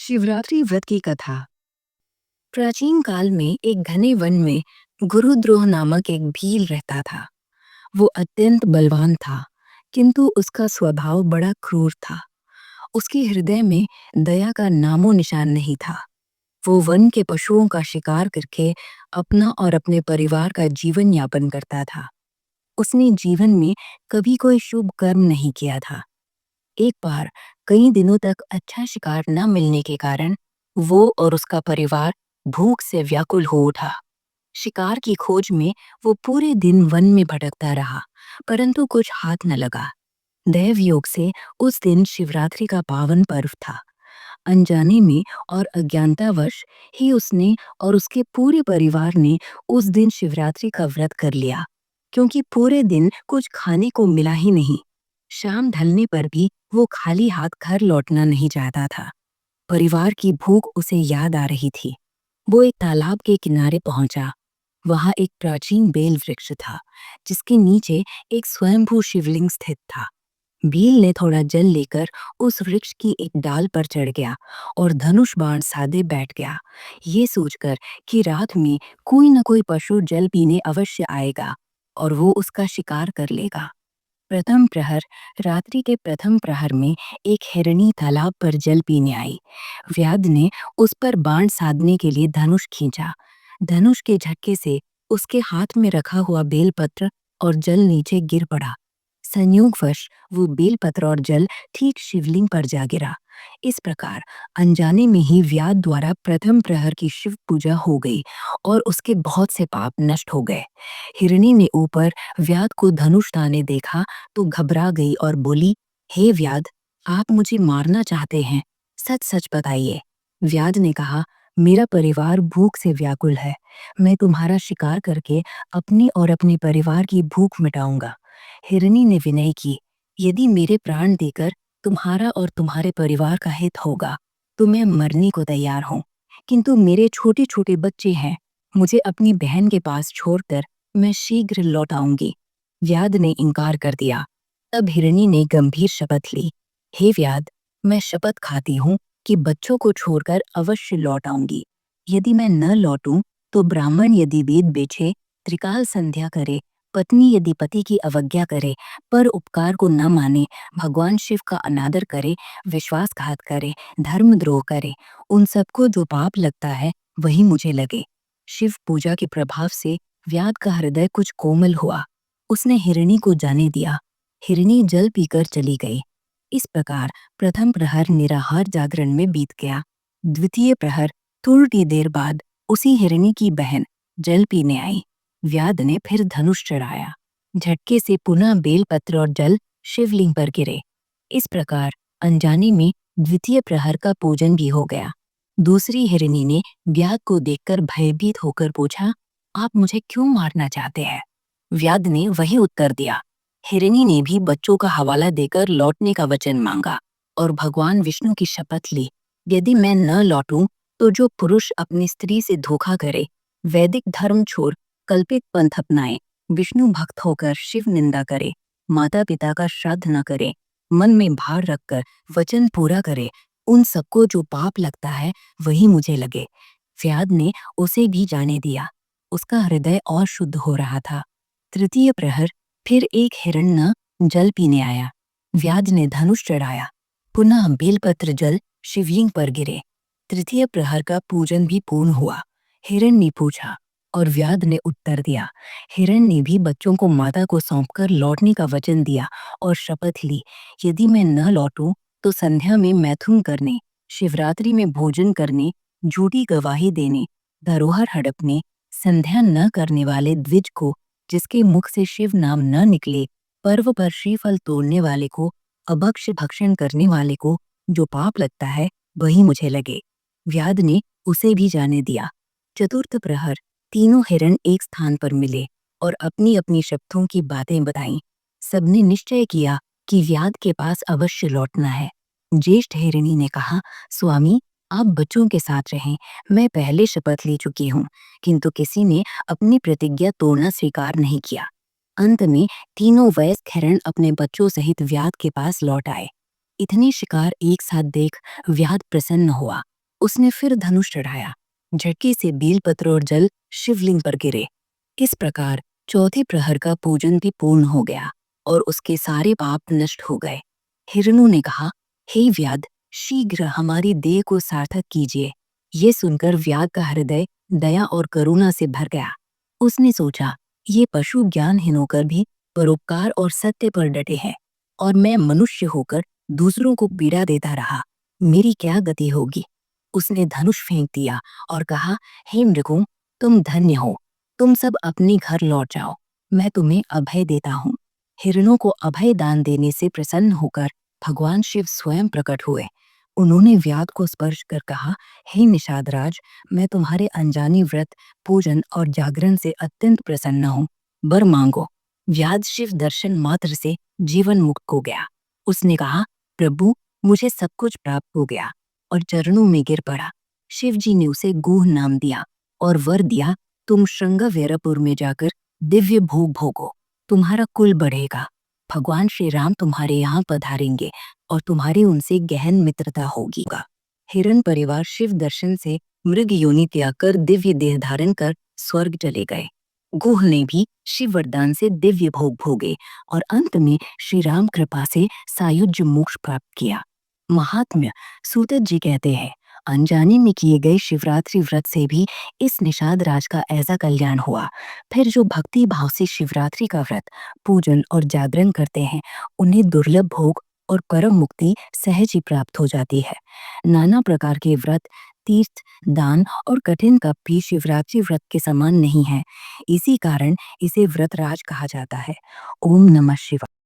शिवरात्रि व्रत की कथा। प्राचीन काल में एक घने वन में गुरुद्रोह नामक एक भील रहता था। वो अत्यंत बलवान था, किंतु उसका स्वभाव बड़ा क्रूर था। उसके हृदय में दया का नामो निशान नहीं था। वो वन के पशुओं का शिकार करके अपना और अपने परिवार का जीवन यापन करता था। उसने जीवन में कभी कोई शुभ कर्म नहीं किया था। एक बार कई दिनों तक अच्छा शिकार न मिलने के कारण वो और उसका परिवार भूख से व्याकुल हो उठा। शिकार की खोज में वो पूरे दिन वन में भटकता रहा, परंतु कुछ हाथ न लगा। दैव योग से उस दिन शिवरात्रि का पावन पर्व था। अनजाने में और अज्ञानतावश ही उसने और उसके पूरे परिवार ने उस दिन शिवरात्रि का व्रत कर लिया, क्योंकि पूरे दिन कुछ खाने को मिला ही नहीं। शाम ढलने पर भी वो खाली हाथ घर लौटना नहीं चाहता था। परिवार की भूख उसे याद आ रही थी। वो एक तालाब के किनारे पहुंचा। वहां एक प्राचीन बेल वृक्ष था, जिसके नीचे एक स्वयंभू शिवलिंग स्थित था। भील ने थोड़ा जल लेकर उस वृक्ष की एक डाल पर चढ़ गया और धनुष बाण साधे बैठ गया, ये सोचकर कि रात में कोई न कोई पशु जल पीने अवश्य आएगा और वो उसका शिकार कर लेगा। प्रथम प्रहर रात्रि के प्रथम प्रहर में एक हिरनी तालाब पर जल पीने आई। व्याध ने उस पर बाण साधने के लिए धनुष खींचा। धनुष के झटके से उसके हाथ में रखा हुआ बेलपत्र और जल नीचे गिर पड़ा। संयोगवश वो बेलपत्र और जल ठीक शिवलिंग पर जा गिरा। इस प्रकार अनजाने में ही व्याध द्वारा प्रथम प्रहर की शिव पूजा हो गई और उसके बहुत से पाप नष्ट हो गए। हिरणी ने ऊपर व्याध को धनुष ताने देखा तो घबरा गई और बोली, हे व्याध, आप मुझे मारना चाहते हैं, सच सच बताइए। व्याध ने कहा, मेरा परिवार भूख से व्याकुल है। मैं तुम्हारा शिकार करके अपनी और अपने परिवार की भूख मिटाऊंगा। हिरनी ने विनय की, यदि मेरे प्राण देकर तुम्हारा और तुम्हारे परिवार का हित होगा तो मैं मरने को तैयार हूँ, किंतु मेरे छोटे छोटे बच्चे हैं। मुझे अपनी बहन के पास छोड़कर मैं शीघ्र लौट आऊंगी। व्याध ने इनकार कर दिया। तब हिरनी ने गंभीर शपथ ली, हे व्याध, मैं शपथ खाती हूँ कि बच्चों को छोड़कर अवश्य लौट आऊंगी। यदि मैं न लौटूं तो ब्राह्मण यदि वेद बेचे, त्रिकाल संध्या करे, पत्नी यदि पति की अवज्ञा करे, पर उपकार को न माने, भगवान शिव का अनादर करे, विश्वासघात करे, धर्मद्रोह करे, उन सबको जो पाप लगता है वही मुझे लगे। शिव पूजा के प्रभाव से व्याध का हृदय कुछ कोमल हुआ। उसने हिरणी को जाने दिया। हिरणी जल पीकर चली गई। इस प्रकार प्रथम प्रहर निराहार जागरण में बीत गया। द्वितीय प्रहर थोड़ी देर बाद उसी हिरणी की बहन जल पीने आई। व्याध ने फिर धनुष चढ़ाया। झटके से पुनः बेलपत्र और जल शिवलिंग पर गिरे। इस प्रकार अनजाने में द्वितीय प्रहर का पूजन भी हो गया। दूसरी हिरणी ने व्याध को देखकर भयभीत होकर पूछा, आप मुझे क्यों मारना चाहते हैं? व्याध ने वही उत्तर दिया। हिरणी ने भी बच्चों का हवाला देकर लौटने का वचन मांगा और भगवान विष्णु की शपथ ली, यदि मैं न लौटूं तो जो पुरुष अपनी स्त्री से धोखा करे, वैदिक धर्म छोड़ कल्पित पंथ अपनाए, विष्णु भक्त होकर शिव निंदा करे, माता पिता का श्राद्ध न करे, मन में भार रखकर वचन पूरा करे, उन सबको जो पाप लगता है वही मुझे लगे। व्याध ने उसे भी जाने दिया। उसका हृदय और शुद्ध हो रहा था। तृतीय प्रहर फिर एक हिरण्य जल पीने आया। व्याध ने धनुष चढ़ाया। पुनः बेलपत्र जल शिवलिंग पर गिरे। तृतीय प्रहर का पूजन भी पूर्ण हुआ। हिरण ने पूछा और व्याध ने उत्तर दिया। हिरण ने भी बच्चों को माता को सौंपकर लौटने का वचन दिया और शपथ ली, यदि मैं न लौटूं तो संध्या में मैथुन करने, शिवरात्रि में भोजन करने, झूठी गवाही देने, धरोहर हड़पने, संध्या न करने वाले द्विज को, जिसके मुख से शिव नाम न निकले, पर्व पर श्रीफल तोड़ने वाले को, अभक्ष्य भक्षण करने वाले को जो पाप लगता है वही मुझे लगे। व्याध ने उसे भी जाने दिया। चतुर्थ प्रहर तीनों हिरण एक स्थान पर मिले और अपनी अपनी शपथों की बातें बताईं। सबने निश्चय किया कि व्याध के पास अवश्य लौटना है। ज्येष्ठ हिरणी ने कहा, स्वामी, आप बच्चों के साथ रहें, मैं पहले शपथ ले चुकी हूँ, किंतु किसी ने अपनी प्रतिज्ञा तोड़ना स्वीकार नहीं किया। अंत में तीनों वयस्क हिरण अपने बच्चों सहित व्याध के पास लौट आए। इतने शिकार एक साथ देख व्याध प्रसन्न हुआ उसने फिर धनुष चढ़ाया। झटके से बेलपत्र और जल शिवलिंग पर गिरे। इस प्रकार चौथे प्रहर का पूजन भी पूर्ण हो गया और उसके सारे पाप नष्ट हो गए। हिरणों ने कहा, हे व्याध, शीघ्र हमारी देह को सार्थक कीजिए। ये सुनकर व्याध का हृदय दया और करुणा से भर गया। उसने सोचा, ये पशु ज्ञानहीन होकर भी परोपकार और सत्य पर डटे हैं, और मैं मनुष्य होकर दूसरों को पीड़ा देता रहा, मेरी क्या गति होगी। उसने धनुष फेंक दिया और कहा, हे मृगों, तुम धन्य हो, तुम सब अपने घर लौट जाओ, मैं तुम्हें अभय देता हूँ। हिरणों को अभय दान देने से प्रसन्न होकर भगवान शिव स्वयं प्रकट हुए। उन्होंने व्याध को स्पर्श कर कहा, हे निषादराज, मैं तुम्हारे अनजानी व्रत, पूजन और जागरण से अत्यंत प्रसन्न हूँ, वर मांगो। व्याध शिव दर्शन मात्र से जीवन मुक्त हो गया। उसने कहा, प्रभु, मुझे सब कुछ प्राप्त हो गया, और चरणों में गिर पड़ा। शिव जी ने उसे गुह नाम दिया और वर दिया, तुम श्रृंगवेरपुर में जाकर दिव्य भोग भोगो, तुम्हारा कुल बढ़ेगा। भगवान श्री राम तुम्हारे यहाँ पधारेंगे और तुम्हारी उनसे गहन मित्रता होगी। हिरण परिवार शिव दर्शन से मृग योनि त्याग कर दिव्य देह धारण कर स्वर्ग चले गए। गुह ने भी शिव वरदान से दिव्य भोग भोगे और अंत में श्री राम कृपा से सायुज्य मोक्ष प्राप्त किया। महात्म्य सूतक जी कहते हैं, अनजाने में किए गए शिवरात्रि व्रत से भी इस निषाद राज का ऐसा कल्याण हुआ। फिर जो भक्ति भाव से शिवरात्रि का व्रत, पूजन और जागरण करते हैं, उन्हें दुर्लभ भोग और परम मुक्ति सहज ही प्राप्त हो जाती है। नाना प्रकार के व्रत, तीर्थ, दान और कठिन तप भी शिवरात्रि व्रत के समान नहीं है। इसी कारण इसे व्रतराज कहा जाता है। ओम नमः शिवाय।